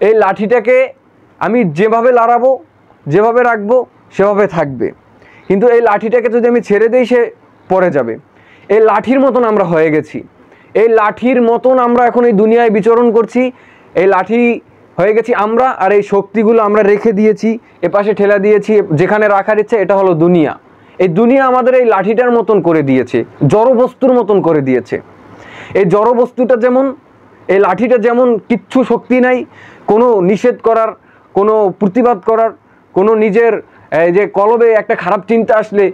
এই লাঠিটাকে আমি যেভাবে লড়াবো, যেভাবে রাখবো সেভাবে থাকবে, কিন্তু এই লাঠিটাকে যদি আমি ছেড়ে দিই সে পড়ে যাবে। এই লাঠির মতন আমরা হয়ে গেছি, এই লাঠির মতন আমরা এখন এই দুনিয়ায় বিচরণ করছি। এই লাঠি হয়ে গেছি আমরা, আর এই শক্তিগুলো আমরা রেখে দিয়েছি, এপাশে ঠেলা দিয়েছি, যেখানে রাখার ইচ্ছে এটা হলো দুনিয়া। এই দুনিয়া আমাদের এই লাঠিটার মতন করে দিয়েছে, জড় বস্তুর মতন করে দিয়েছে। এই জড় বস্তুটা যেমন, এই লাঠিটা যেমন কিচ্ছু শক্তি নাই, কোনো নিষেধ করার, কোনো প্রতিবাদ করার, কোনো নিজের যে কলবে একটা খারাপ চিন্তা আসলে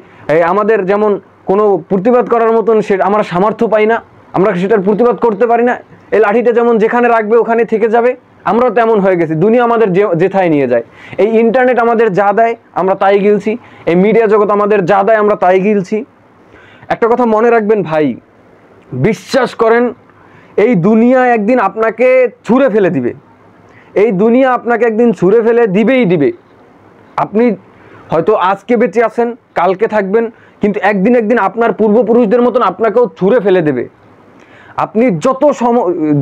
আমাদের যেমন কোনো প্রতিবাদ করার মতন সে আমরা সামর্থ্য পাই না, আমরা সেটার প্রতিবাদ করতে পারি না। এই লাঠিটা যেমন যেখানে রাখবে ওখানে থেকে যাবে, আমরাও তেমন হয়ে গেছি। দুনিয়া আমাদের যেথায় নিয়ে যায়, এই ইন্টারনেট আমাদের যা দেয় আমরা তাই গিলছি, এই মিডিয়া জগৎ আমাদের যা দেয় আমরা তাই গিলছি। একটা কথা মনে রাখবেন ভাই, বিশ্বাস করেন, এই দুনিয়া একদিন আপনাকে ছুঁড়ে ফেলে দিবে। এই দুনিয়া আপনাকে একদিন ছুঁড়ে ফেলে দিবেই দিবে। আপনি হয়তো আজকে বেঁচে আছেন, কালকে থাকবেন, কিন্তু একদিন আপনার পূর্বপুরুষদের মতন আপনাকেও ছুঁড়ে ফেলে দেবে। আপনি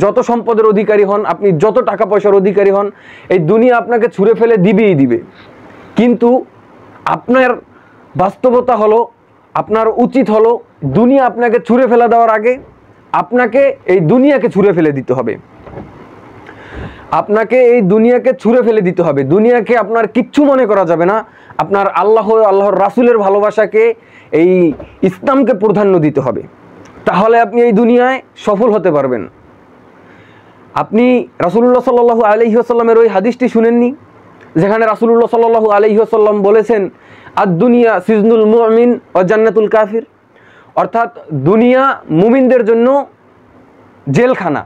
যত সম্পদের অধিকারী হন, আপনি যত টাকা পয়সার অধিকারী হন, এই দুনিয়া আপনাকে ছুঁড়ে ফেলে দিবেই দিবে। কিন্তু আপনার বাস্তবতা হলো, আপনার উচিত হলো দুনিয়া আপনাকে ছুঁড়ে ফেলে দেওয়ার আগে আপনাকে এই দুনিয়াকে ছুঁড়ে ফেলে দিতে হবে। আপনাকে এই দুনিয়াকে ছুঁড়ে ফেলে দিতে হবে। দুনিয়াকে আপনার কিচ্ছু মনে করা যাবে না। আপনার আল্লাহর রাসূলের ভালোবাসাকে, এই ইসলামকে প্রাধান্য দিতে হবে, তাহলে আপনি এই দুনিয়ায় সফল হতে পারবেন। আপনি রাসূলুল্লাহ সাল্লাল্লাহু আলাইহি ওয়াসাল্লামের ওই হাদিসটি শুনেননি, যেখানে রাসূলুল্লাহ সাল্লাল্লাহু আলাইহি ওয়াসাল্লাম বলেছেন, আদ-দুনিয়া সিজনুল মুমিন ওয়া জান্নাতুল কাফির, অর্থাৎ দুনিয়া মুমিনদের জন্য জেলখানা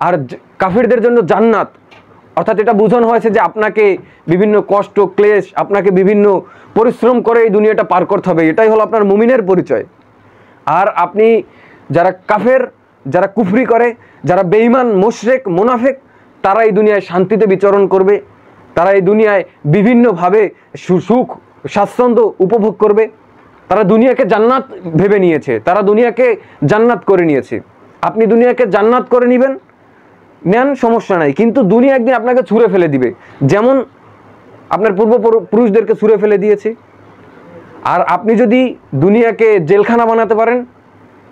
আর কাফিরদের জন্য জান্নাত। অর্থাৎ এটা বোঝানো হয়েছে যে আপনাকে বিভিন্ন কষ্ট ক্লেশ, আপনাকে বিভিন্ন পরিশ্রম করে এই দুনিয়াটা পার করতে হবে, এটাই হলো আপনার মুমিনের পরিচয়। আর আপনি যারা কাফের, যারা কুফরি করে, যারা বেঈমান, মুশরিক, মুনাফিক, তারা এই দুনিয়ায় শান্তিতে বিচরণ করবে, তারা এই দুনিয়ায় বিভিন্নভাবে সুখ স্বাচ্ছন্দ্য উপভোগ করবে। তারা দুনিয়াকে জান্নাত ভেবে নিয়েছে, তারা দুনিয়াকে জান্নাত করে নিয়েছে। আপনি দুনিয়াকে জান্নাত করে নেন, সমস্যা নাই, কিন্তু দুনিয়া একদিন আপনাকে ছুঁড়ে ফেলে দিবে, যেমন আপনার পূর্বপুরুষদেরকে ছুঁড়ে ফেলে দিয়েছে। আর আপনি যদি দুনিয়াকে জেলখানা বানাতে পারেন,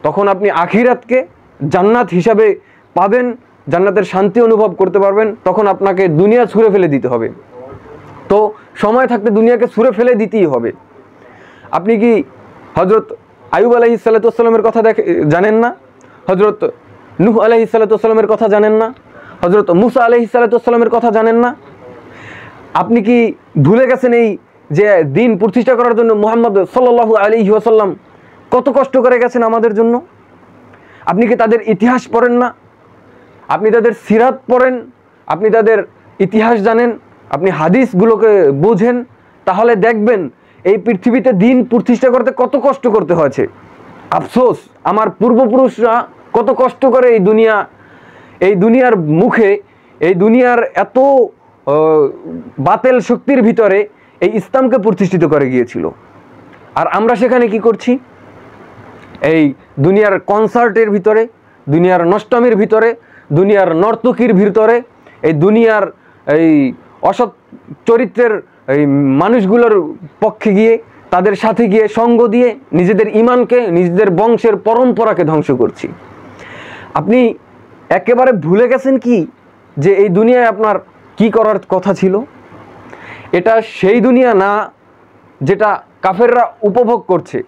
তখন আপনি আখিরাতকে জান্নাত হিসাবে পাবেন, জান্নাতের শান্তি অনুভব করতে পারবেন। তখন আপনাকে দুনিয়া ছুঁড়ে ফেলে দিতে হবে। তো সময় থাকতে দুনিয়াকে ছুঁড়ে ফেলে দিতেই হবে। আপনি কি হযরত আইয়ুব আলাইহিস সালাতু ওয়াস সালামের কথা জানেন না? হযরত নূহ আলাইহিস সালাতু ওয়াস সালামের কথা জানেন না? হযরত মুসা আলাইহিস সালাতু ওয়াস সালামের কথা জানেন না? আপনি কি ভুলে গেছেন এই যে দিন প্রতিষ্ঠা করার জন্য মুহাম্মদ সাল্লাল্লাহু আলাইহি ওয়াসাল্লাম কত কষ্ট করে গেছেন আমাদের জন্য? আপনি কি তাদের ইতিহাস পড়েন না? আপনি তাদের সিরাত পড়েন, আপনি তাদের ইতিহাস জানেন, আপনি হাদিসগুলোকে বোঝেন, তাহলে দেখবেন এই পৃথিবীতে দিন প্রতিষ্ঠা করতে কত কষ্ট করতে হয়েছে। আফসোস, আমার পূর্বপুরুষরা কত কষ্ট করে এই দুনিয়ার মুখে, এই দুনিয়ার এত বাতেল শক্তির ভিতরে এই ইসলামকে প্রতিষ্ঠিত করে গিয়েছিল। আর আমরা সেখানে কি করছি? এই দুনিয়ার কনসার্টের ভিতরে, দুনিয়ার নষ্টমীর ভিতরে, দুনিয়ার নর্তকীর ভিতরে, এই দুনিয়ার এই অসৎ চরিত্রের এই মানুষগুলোর পক্ষে গিয়ে, তাদের সাথে গিয়ে সঙ্গ দিয়ে নিজেদের ইমানকে, নিজেদের বংশের পরম্পরাকে ধ্বংস করছি। আপনি একেবারে ভুলে গেছেন কি যে এই দুনিয়ায় আপনার কি করার কথা ছিল? এটা সেই দুনিয়া না যেটা কাফেররা উপভোগ করছে,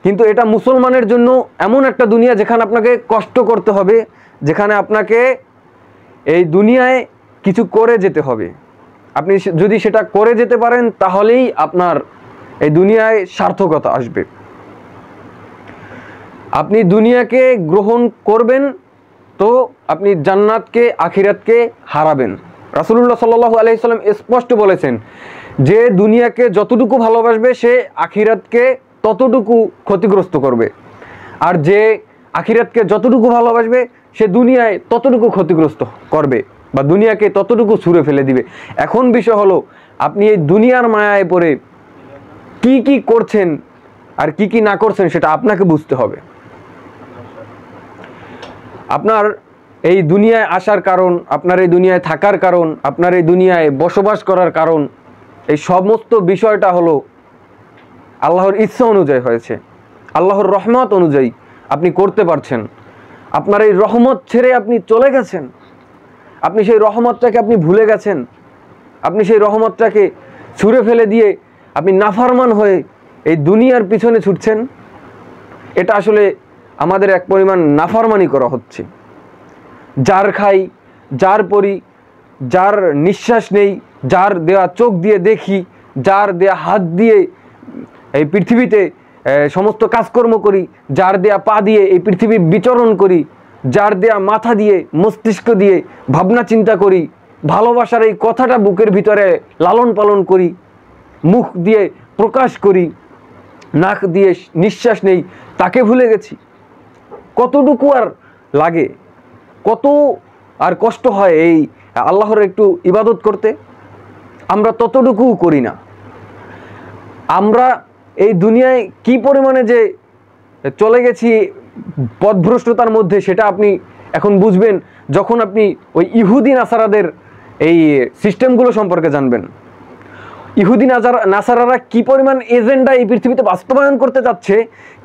কিন্তু এটা মুসলমানের জন্য এমন একটা দুনিয়া যেখানে আপনাকে কষ্ট করতে হবে, যেখানে আপনাকে এই দুনিয়ায় কিছু করে যেতে হবে। আপনি যদি সেটা করে যেতে পারেন, তাহলেই আপনার এই দুনিয়ায় সার্থকতা আসবে। আপনি দুনিয়াকে গ্রহণ করবেন তো আপনি জান্নাতকে, আখিরাতকে হারাবেন। রাসূলুল্লাহ সাল্লাল্লাহু আলাইহি সাল্লাম স্পষ্ট বলেছেন যে দুনিয়াকে যতটুকু ভালোবাসবে সে আখিরাতকে ততটুকু ক্ষতিগ্রস্ত করবে, আর যে আখিরাতকে যতটুকু ভালোবাসবে সে দুনিয়ায় ততটুকু ক্ষতিগ্রস্ত করবে, বা দুনিয়াকে ততটুকু ছুঁড়ে ফেলে দিবে। এখন বিষয় হলো আপনি এই দুনিয়ার মায়ায় পড়ে কি কি করছেন আর কি কি না করছেন সেটা আপনাকে বুঝতে হবে। আপনার এই দুনিয়ায় আসার কারণ, আপনার এই দুনিয়ায় থাকার কারণ, আপনার এই দুনিয়ায় বসবাস করার কারণ, এই সমস্ত বিষয়টা হলো আল্লাহর ইচ্ছা অনুযায়ী হয়েছে, আল্লাহর রহমত অনুযায়ী আপনি করতে পারছেন। আপনার এই রহমত ছেড়ে আপনি চলে গেছেন, আপনি সেই রহমতটাকে আপনি ভুলে গেছেন, আপনি সেই রহমতটাকে ছুঁড়ে ফেলে দিয়ে আপনি নাফরমান হয়ে এই দুনিয়ার পিছনে ছুটছেন। এটা আসলে আমাদের এক পরিমাণ নাফরমানি করা হচ্ছে। যার খাই, যার পরি, যার নিঃশ্বাস নেই, যার দেওয়া চোখ দিয়ে দেখি, যার দেয়া হাত দিয়ে এই পৃথিবীতে সমস্ত কাজকর্ম করি, যার দেয়া পা দিয়ে এই পৃথিবী বিচরণ করি, যার দেয়া মাথা দিয়ে মস্তিষ্ক দিয়ে ভাবনা চিন্তা করি, ভালোবাসার এই কথাটা বুকের ভিতরে লালন পালন করি, মুখ দিয়ে প্রকাশ করি, নাক দিয়ে নিঃশ্বাস নেই, তাকে ভুলে গেছি। কতটুকু আর লাগে, কত আর কষ্ট হয় এই আল্লাহর একটু ইবাদত করতে, আমরা ততটুকুও করি না। আমরা এই দুনিয়ায় কি পরিমাণে যে চলে গেছি পথভ্রষ্টতার মধ্যে, সেটা আপনি এখন বুঝবেন যখন আপনি ওই ইহুদি নাসারাদের এই সিস্টেমগুলো সম্পর্কে জানবেন। ইহুদি নাসারারা কি পরিমাণ এজেন্ডা এই পৃথিবীতে বাস্তবায়ন করতে যাচ্ছে,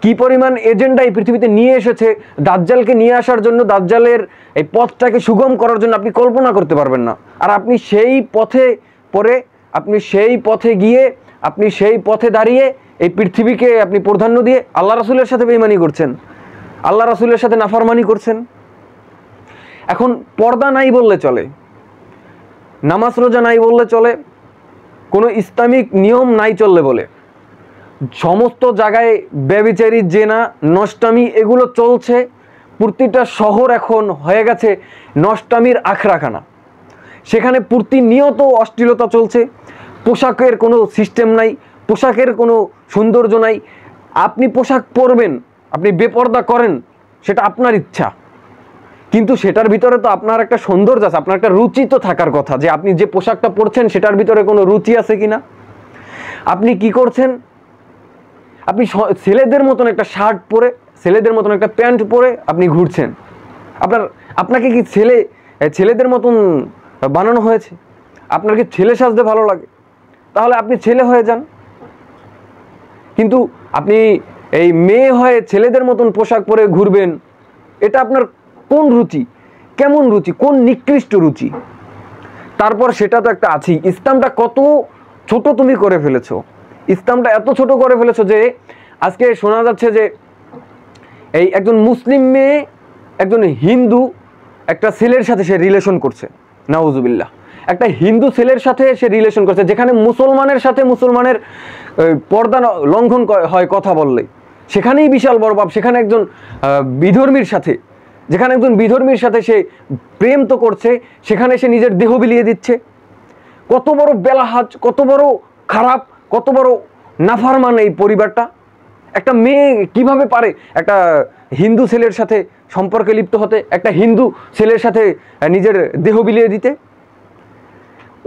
কি পরিমাণ এজেন্ডা এই পৃথিবীতে নিয়ে এসেছে দাজ্জালকে নিয়ে আসার জন্য, দাজ্জালের এই পথটাকে সুগম করার জন্য, আপনি কল্পনা করতে পারবেন না। আর আপনি সেই পথে পড়ে, আপনি সেই পথে গিয়ে, আপনি সেই পথে দাঁড়িয়ে এই পৃথিবীকে আপনি প্রাধান্য দিয়ে আল্লাহ রাসূলের সাথে বেঈমানি করছেন, আল্লাহ রাসূলের সাথে নাফরমানি করছেন। এখন পর্দা নাই বললে চলে, নামাজ রোজা নাই বললে চলে, কোনো ইসলামিক নিয়ম নাই চললে বলে, সমস্ত জায়গায় ব্যভিচারী, জেনা, নষ্টামি এগুলো চলছে। প্রতিটা শহর এখন হয়ে গেছে নষ্টামির আখড়াখানা। সেখানে প্রতিনিয়ত অশ্লীলতা চলছে, পোশাকের কোনো সিস্টেম নাই, পোশাকের কোনো সৌন্দর্য নাই। আপনি পোশাক পরবেন, আপনি বেপর্দা করেন, সেটা আপনার ইচ্ছা, কিন্তু সেটার ভিতরে তো আপনার একটা সৌন্দর্য আছে, আপনার একটা রুচি তো থাকার কথা, যে আপনি যে পোশাকটা পরছেন সেটার ভিতরে কোনো রুচি আছে কিনা। আপনি কি করছেন, আপনি ছেলেদের মতন একটা শার্ট পরে, ছেলেদের মতন একটা প্যান্ট পরে আপনি ঘুরছেন। আপনাকে কি ছেলেদের মতন বানানো হয়েছে? আপনার কি ছেলে সাজতে ভালো লাগে? তাহলে আপনি ছেলে হয়ে যান। কিন্তু আপনি এই মেয়ে হয়ে ছেলেদের মতন পোশাক পরে ঘুরবেন, এটা আপনার কোন রুচি, কেমন রুচি, কোন নিকৃষ্ট রুচি? তারপর সেটা তো একটা আছেই, ইসলামটা কত ছোট তুমি করে ফেলেছো, ইসলামটা এত ছোট করে ফেলেছো যে আজকে শোনা যাচ্ছে যে এই একজন মুসলিম মেয়ে একজন হিন্দু একটা ছেলের সাথে সে রিলেশন করছে, নাউজুবিল্লাহ, একটা হিন্দু ছেলের সাথে সে রিলেশন করছে, যেখানে মুসলমানের সাথে মুসলমানের পর্দা লঙ্ঘন হয় কথা বললে, সেখানেই বিশাল বড় পাপ। সেখানে একজন বিধর্মীর সাথে, যেখানে একজন বিধর্মীর সাথে সে প্রেম তো করছে, সেখানে সে নিজের দেহ বিলিয়ে দিচ্ছে। কত বড় বেলাহাজ, কত বড় খারাপ, কত বড় নাফরমান এই পরিবারটা। একটা মেয়ে কিভাবে পারে একটা হিন্দু ছেলের সাথে সম্পর্কে লিপ্ত হতে, একটা হিন্দু ছেলের সাথে নিজের দেহ বিলিয়ে দিতে?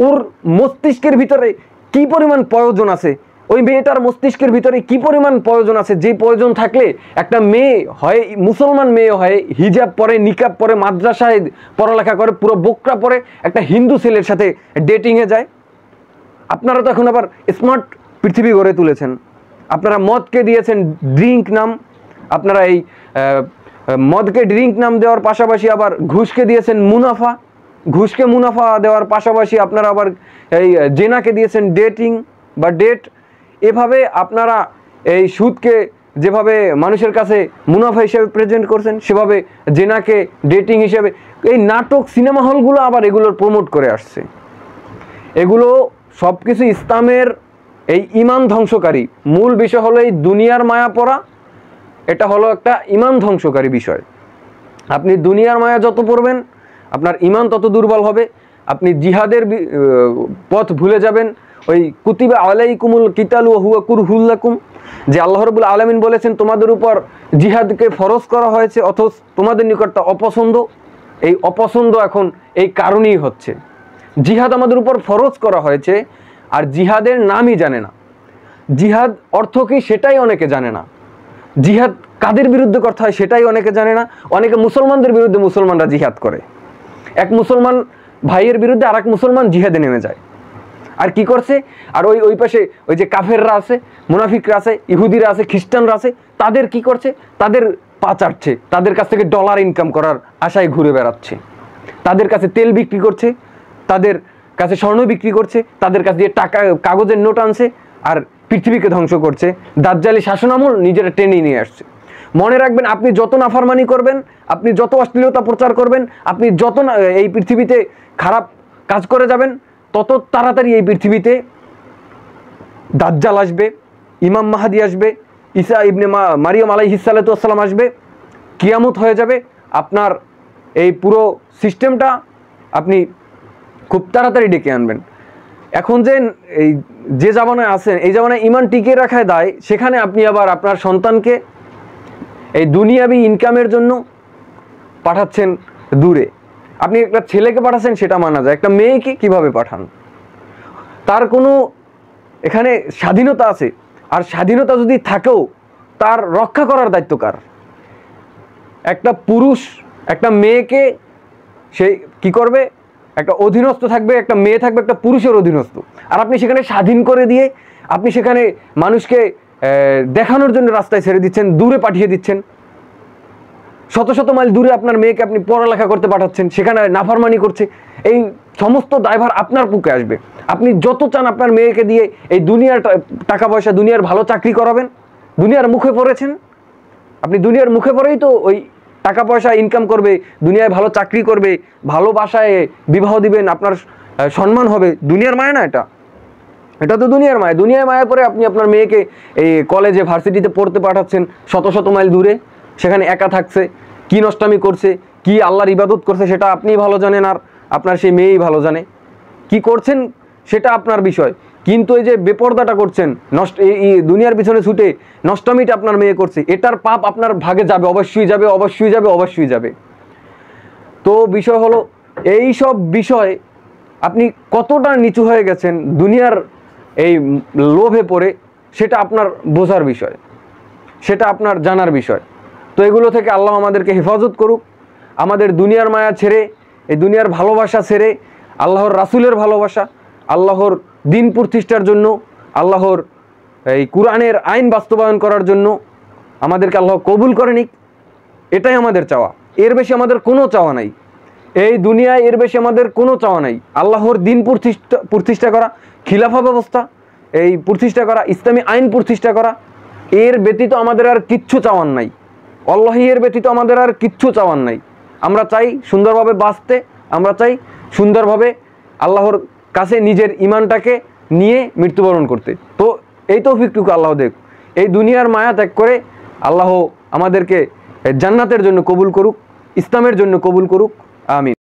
ওর মস্তিষ্কের ভিতরে কি পরিমাণ প্রয়োজন আছে, ওই মেয়েটার মস্তিষ্কের ভিতরে কি পরিমাণ প্রয়োজন আছে, যে প্রয়োজন থাকলে একটা মেয়ে হয়, মুসলমান মেয়ে হয়, হিজাব পরে, নিকাব পরে, মাদ্রাসায় পড়ালেখা করে, পুরো বোকরা পরে একটা হিন্দু ছেলের সাথে ডেটিংয়ে যায়। আপনারা তো এখন আবার স্মার্ট পৃথিবী গড়ে তুলেছেন। আপনারা মদকে দিয়েছেন ড্রিঙ্ক নাম, আপনারা এই মদকে ড্রিঙ্ক নাম দেওয়ার পাশাপাশি আবার ঘুষকে দিয়েছেন মুনাফা, ঘুষকে মুনাফা দেওয়ার পাশাপাশি আপনারা আবার এই জেনাকে দিয়েছেন ডেটিং বা ডেট। এভাবে আপনারা এই সুদকে যেভাবে মানুষের কাছে মুনাফা হিসেবে প্রেজেন্ট করছেন, সেভাবে জেনাকে ডেটিং হিসেবে এই নাটক, সিনেমা হলগুলো আবার এগুলোর প্রমোট করে আসছে। এগুলো সব কিছু ইসলামের এই ইমান ধ্বংসকারী। মূল বিষয় হলো এই দুনিয়ার মায়া পড়া, এটা হলো একটা ইমান ধ্বংসকারী বিষয়। আপনি দুনিয়ার মায়া যত পড়বেন আপনার ইমান তত দুর্বল হবে, আপনি জিহাদের পথ ভুলে যাবেন। ওই কুতিবা আলাইকুমুল কিতালু ওয়া হুয়া কুরহুল লাকুম, যে আল্লাহ রাব্বুল আলামিন বলেছেন তোমাদের উপর জিহাদকে ফরজ করা হয়েছে, অথচ তোমাদের নিকট তা অপছন্দ। এই অপছন্দ এখন এই কারণেই হচ্ছে, জিহাদ আমাদের উপর ফরজ করা হয়েছে আর জিহাদের নামই জানে না। জিহাদ অর্থ কি সেটাই অনেকে জানে না। জিহাদ কাদের বিরুদ্ধে করতে হয় সেটাই অনেকে জানে না। অনেকে মুসলমানদের বিরুদ্ধে মুসলমানরা জিহাদ করে, এক মুসলমান ভাইয়ের বিরুদ্ধে আর এক মুসলমান জিহাদে নেমে যায়। আর কি করছে, আর ওই পাশে ওই যে কাফেররা আছে, মুনাফিকরা আছে, ইহুদিরা আছে, খ্রিস্টানরা আছে, তাদের কি করছে, তাদের পা চাটছে, তাদের কাছ থেকে ডলার ইনকাম করার আশায় ঘুরে বেড়াচ্ছে, তাদের কাছে তেল বিক্রি করছে, তাদের কাছে স্বর্ণ বিক্রি করছে, তাদের কাছে দিয়ে টাকা কাগজের নোট আনছে, আর পৃথিবীকে ধ্বংস করছে। দাজ্জালি শাসনামল নিজেরা টেনে নিয়ে আসছে। মনে রাখবেন, আপনি যত নাফরমানি করবেন, আপনি যত অশ্লীলতা প্রচার করবেন, আপনি যত এই পৃথিবীতে খারাপ কাজ করে যাবেন, তত তাড়াতাড়ি এই পৃথিবীতে দাজ্জাল আসবে, ইমাম মাহাদি আসবে, ঈসা ইবনে মারিয়াম আলাইহিস সালাতু ওয়াস সালাম আসবে, কিয়ামত হয়ে যাবে। আপনার এই পুরো সিস্টেমটা আপনি খুব তাড়াতাড়ি ডেকে আনবেন। এখন যে জামানায় আছেন, এই জামানায় ইমান টিকিয়ে রাখায় দায়, সেখানে আপনি আবার আপনার সন্তানকে এই দুনিয়াবি ইনকামের জন্য পাঠাচ্ছেন দূরে। আপনি একটা ছেলেকে পাঠাচ্ছেন সেটা মানা যায়, একটা মেয়েকে কিভাবে পাঠান? তার কোনো এখানে স্বাধীনতা আছে, আর স্বাধীনতা যদি থাকেও তার রক্ষা করার দায়িত্ব কার? একটা পুরুষ একটা মেয়েকে সে কি করবে, একটা অধীনস্থ থাকবে, একটা মেয়ে থাকবে একটা পুরুষের অধীনস্থ। আর আপনি সেখানে স্বাধীন করে দিয়ে আপনি সেখানে মানুষকে দেখানোর জন্য রাস্তায় ছেড়ে দিচ্ছেন, দূরে পাঠিয়ে দিচ্ছেন, শত শত মাইল দূরে আপনার মেয়েকে আপনি পড়ালেখা করতে পাঠাচ্ছেন, সেখানে নাফরমানি করছে। এই সমস্ত দায়ভার আপনার বুকে আসবে। আপনি যত চান আপনার মেয়েকে দিয়ে এই দুনিয়ার টাকা পয়সা, দুনিয়ার ভালো চাকরি করাবেন, দুনিয়ার মুখে পড়েছেন আপনি, দুনিয়ার মুখে পড়েই তো ওই টাকা পয়সা ইনকাম করবে, দুনিয়ায় ভালো চাকরি করবে, ভালো বাসায় বিবাহ দিবেন, আপনার সম্মান হবে। দুনিয়ার মায়া না এটা তো দুনিয়ার মায়া। দুনিয়ার মায়া পরে আপনি আপনার মেয়েকে এই কলেজে ভার্সিটিতে পড়তে পাঠাচ্ছেন শত শত মাইল দূরে, সেখানে একা থাকছে, কি নষ্টামি করছে, কি আল্লাহর ইবাদত করছে সেটা আপনিই ভালো জানেন, আর আপনার সেই মেয়েই ভালো জানে। কি করছেন সেটা আপনার বিষয়, কিন্তু এই যে বেপরদাটা করছেন, এই দুনিয়ার পিছনে ছুটে নষ্টামিটা আপনার মেয়ে করছে, এটার পাপ আপনার ভাগে যাবে, অবশ্যই যাবে, অবশ্যই যাবে, অবশ্যই যাবে। তো বিষয় হলো, এই সব বিষয় আপনি কতটা নিচু হয়ে গেছেন দুনিয়ার এই লোভে পড়ে, সেটা আপনার বোঝার বিষয়, সেটা আপনার জানার বিষয়। তো এগুলো থেকে আল্লাহ আমাদেরকে হেফাজত করুক। আমাদের দুনিয়ার মায়া ছেড়ে, এই দুনিয়ার ভালোবাসা ছেড়ে আল্লাহর রাসূলের ভালোবাসা, আল্লাহর দিন প্রতিষ্ঠার জন্য, আল্লাহর এই কুরআনের আইন বাস্তবায়ন করার জন্য আমাদেরকে আল্লাহ কবুল করে নিক, এটাই আমাদের চাওয়া। এর বেশি আমাদের কোনো চাওয়া নাই এই দুনিয়ায়, এর বেশি আমাদের কোনো চাওয়া নাই। আল্লাহর দিন প্রতিষ্ঠা করা, খিলাফা ব্যবস্থা এই প্রতিষ্ঠা করা, ইসলামী আইন প্রতিষ্ঠা করা, এর ব্যতীত আমাদের আর কিচ্ছু চাওয়ার নাই। আল্লাহ এর ব্যতীত আমাদের আর কিচ্ছু চাওয়ার নাই। আমরা চাই সুন্দরভাবে বাঁচতে, আমরা চাই সুন্দরভাবে আল্লাহর কাছে নিজের ইমানটাকে নিয়ে মৃত্যুবরণ করতে। তো এই তৌফিকটুকু আল্লাহ দেখ। এই দুনিয়ার মায়া ত্যাগ করে আল্লাহ আমাদেরকে জান্নাতের জন্য কবুল করুক, ইসলামের জন্য কবুল করুক। আমিন।